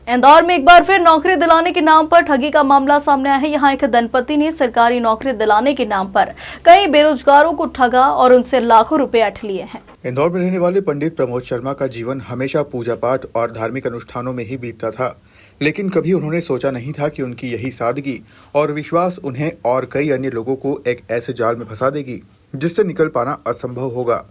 इंदौर में एक बार फिर नौकरी दिलाने के नाम पर ठगी का मामला सामने आया है। यहाँ एक दंपति ने सरकारी नौकरी दिलाने के नाम पर कई बेरोजगारों को ठगा और उनसे लाखों रुपए ऐंठ लिए हैं। इंदौर में रहने वाले पंडित प्रमोद शर्मा का जीवन हमेशा पूजा पाठ और धार्मिक अनुष्ठानों में ही बीतता था, लेकिन कभी उन्होंने सोचा नहीं था कि उनकी यही सादगी और विश्वास उन्हें और कई अन्य लोगों को एक ऐसे जाल में फंसा देगी जिससे निकल पाना असंभव होगा।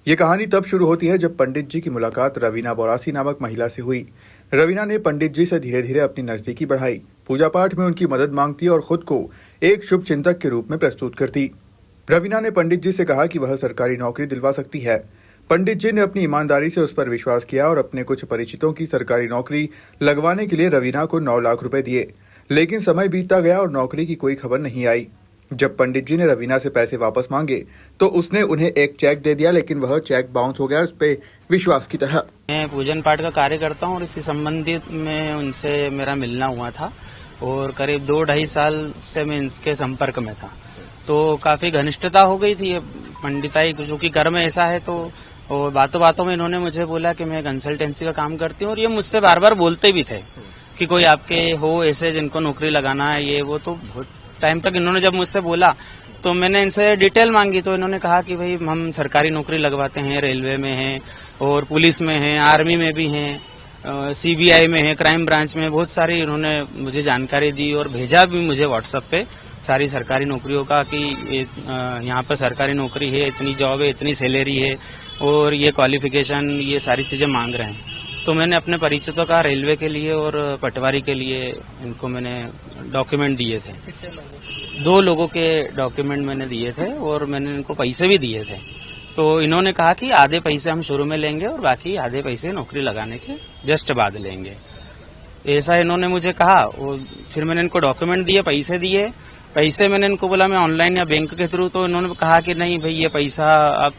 ये कहानी तब शुरू होती है जब पंडित जी की मुलाकात रवीना बोरासी नामक महिला से हुई। रवीना ने पंडित जी से धीरे धीरे अपनी नजदीकी बढ़ाई, पूजा पाठ में उनकी मदद मांगती और खुद को एक शुभ चिंतक के रूप में प्रस्तुत करती। रवीना ने पंडित जी से कहा कि वह सरकारी नौकरी दिलवा सकती है। पंडित जी ने अपनी ईमानदारी से उस पर विश्वास किया और अपने कुछ परिचितों की सरकारी नौकरी लगवाने के लिए रवीना को 9 लाख रुपए दिए। लेकिन समय बीतता गया और नौकरी की कोई खबर नहीं आई। जब पंडित जी ने रवीना से पैसे वापस मांगे तो उसने उन्हें एक चेक दे दिया, लेकिन वह चेक बाउंस हो गया उस पे विश्वास की तरह। मैं पूजन पाठ का कार्य करता हूँ और इसी संबंधित में उनसे मेरा मिलना हुआ था और करीब 2-2.5 साल से मैं इनके संपर्क में था, तो काफी घनिष्ठता हो गई थी। पंडिताई जो कि कर्म ऐसा है, तो और बातों बातों में इन्होंने मुझे बोला कि मैं कंसल्टेंसी का काम करती हूँ और ये मुझसे बार बार बोलते भी थे कि कोई आपके हो ऐसे जिनको नौकरी लगाना है ये वो। तो बहुत टाइम तक इन्होंने जब मुझसे बोला तो मैंने इनसे डिटेल मांगी, तो इन्होंने कहा कि भाई हम सरकारी नौकरी लगवाते हैं, रेलवे में हैं और पुलिस में हैं, आर्मी में भी हैं, सीबीआई में है, क्राइम ब्रांच में, बहुत सारी इन्होंने मुझे जानकारी दी और भेजा भी मुझे व्हाट्सएप पे सारी सरकारी नौकरियों का कि यहाँ पर सरकारी नौकरी है, इतनी जॉब है, इतनी सैलरी है और ये क्वालिफिकेशन, ये सारी चीजें मांग रहे हैं। तो मैंने अपने परिचितों का रेलवे के लिए और पटवारी के लिए इनको मैंने डॉक्यूमेंट दिए थे। 2 लोगों के डॉक्यूमेंट मैंने दिए थे और मैंने इनको पैसे भी दिए थे। तो इन्होंने कहा कि आधे पैसे हम शुरू में लेंगे और बाकी आधे पैसे नौकरी लगाने के जस्ट बाद लेंगे, ऐसा इन्होंने मुझे कहा। और फिर मैंने इनको डॉक्यूमेंट दिए, पैसे दिए। पैसे मैंने इनको बोला मैं ऑनलाइन या बैंक के थ्रू, तो इन्होंने कहा कि नहीं भाई ये पैसा आप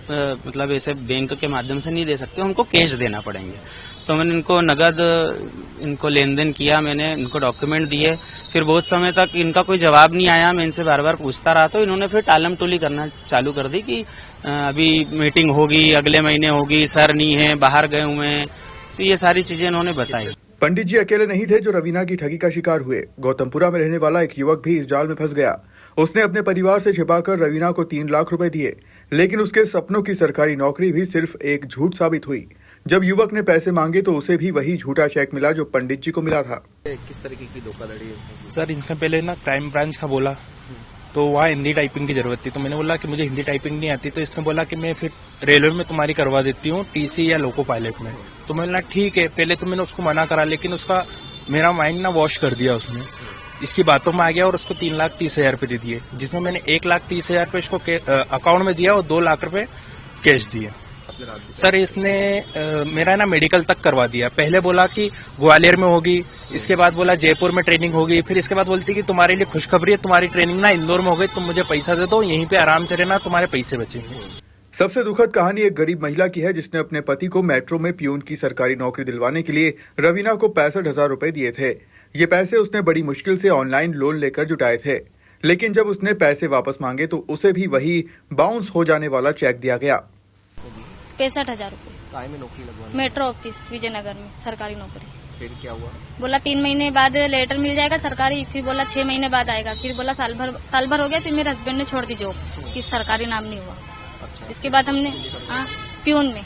मतलब ऐसे बैंक के माध्यम से नहीं दे सकते, हमको कैश देना पड़ेंगे। तो मैंने इनको नगद इनको लेन देन किया, मैंने इनको डॉक्यूमेंट दिए। फिर बहुत समय तक इनका कोई जवाब नहीं आया, मैं इनसे बार बार पूछता रहा, तो इन्होंने फिर टालम टोली करना चालू कर दी कि अभी मीटिंग होगी, अगले महीने होगी, सर नहीं है, बाहर गए हुए हैं। तो ये सारी चीजें इन्होंने बताई। पंडित जी अकेले नहीं थे जो रवीना की ठगी का शिकार हुए। गौतमपुरा में रहने वाला एक युवक भी इस जाल में फंस गया। उसने अपने परिवार से छिपाकर रवीना को 3 लाख रुपए दिए, लेकिन उसके सपनों की सरकारी नौकरी भी सिर्फ एक झूठ साबित हुई। जब युवक ने पैसे मांगे तो उसे भी वही झूठा चेक मिला जो पंडित जी को मिला था। किस तरीके की धोखाधड़ी है? सर इसने पहले ना क्राइम ब्रांच का बोला, तो वहाँ हिंदी टाइपिंग की जरूरत थी, तो मैंने बोला कि मुझे हिंदी टाइपिंग नहीं आती, तो इसने बोला कि मैं फिर रेलवे में तुम्हारी करवा देती हूँ, टीसी या लोको पायलट में। तो मैंने बोला ठीक है। पहले तो मैंने उसको मना करा, लेकिन उसका मेरा माइंड ना वॉश कर दिया उसने, इसकी बातों में आ गया और उसको 3,30,000 रुपए दे दिए, जिसमें मैंने 1,30,000 रुपए इसको अकाउंट में दिया और 2 लाख रुपए कैश दिया। सर इसने मेरा ना मेडिकल तक करवा दिया। पहले बोला कि ग्वालियर में होगी, इसके बाद बोला जयपुर में ट्रेनिंग होगी, फिर इसके बाद बोलती कि तुम्हारे लिए खुशखबरी है, तुम्हारी ट्रेनिंग ना इंदौर में हो गई, तुम मुझे पैसा दे दो, यहीं पे आराम से रहना, तुम्हारे पैसे बचेंगे। सबसे दुखद कहानी एक गरीब महिला की है जिसने अपने पति को मेट्रो में पियून की सरकारी नौकरी दिलवाने के लिए रवीना को 65,000 रुपए दिए थे। ये पैसे उसने बड़ी मुश्किल से ऑनलाइन लोन लेकर जुटाए थे, लेकिन जब उसने पैसे वापस मांगे तो उसे भी वही बाउंस हो जाने वाला चेक दिया गया। 65,000 रुपए काय में नौकरी लगवानी? मेट्रो ऑफिस विजयनगर में सरकारी नौकरी। फिर क्या हुआ? बोला 3 महीने बाद लेटर मिल जाएगा सरकारी, फिर बोला 6 महीने बाद आएगा, फिर बोला साल भर हो गया। फिर मेरे हस्बैंड ने छोड़ दी जॉब कि सरकारी नाम नहीं हुआ। अच्छा। इसके बाद हमने प्यून में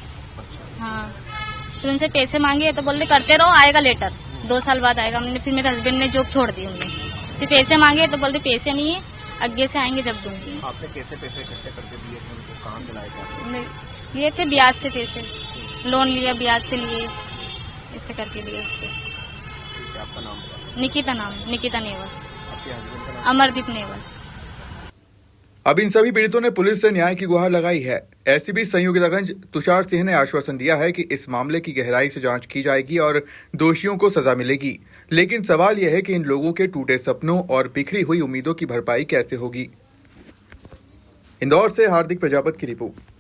हाँ फिर उनसे पैसे मांगे तो बोलते करते रहो, आएगा लेटर, 2 साल बाद आएगा। हमने फिर मेरे हस्बैंड ने जॉब छोड़ दी उन्होंने। फिर पैसे मांगे तो बोलते पैसे नहीं है, आगे से आएंगे जब दूंगी। आपने कैसे पैसे इकट्ठे करके दिए थे उनको? कहाँ से लाए थे? लिए थे ब्याज से पैसे, लोन लिया ब्याज से लिए, ऐसे करके लिए उससे। आपका नाम बताओ। निकिता नेवल। आपके हस्बैंड का नाम? अमरदीप नेवल। अब इन सभी पीड़ितों ने पुलिस से न्याय की गुहार लगाई है। एसीपी संयोगितागंज तुषार सिंह ने आश्वासन दिया है कि इस मामले की गहराई से जांच की जाएगी और दोषियों को सजा मिलेगी। लेकिन सवाल यह है कि इन लोगों के टूटे सपनों और बिखरी हुई उम्मीदों की भरपाई कैसे होगी। इंदौर से हार्दिक प्रजापति की रिपोर्ट।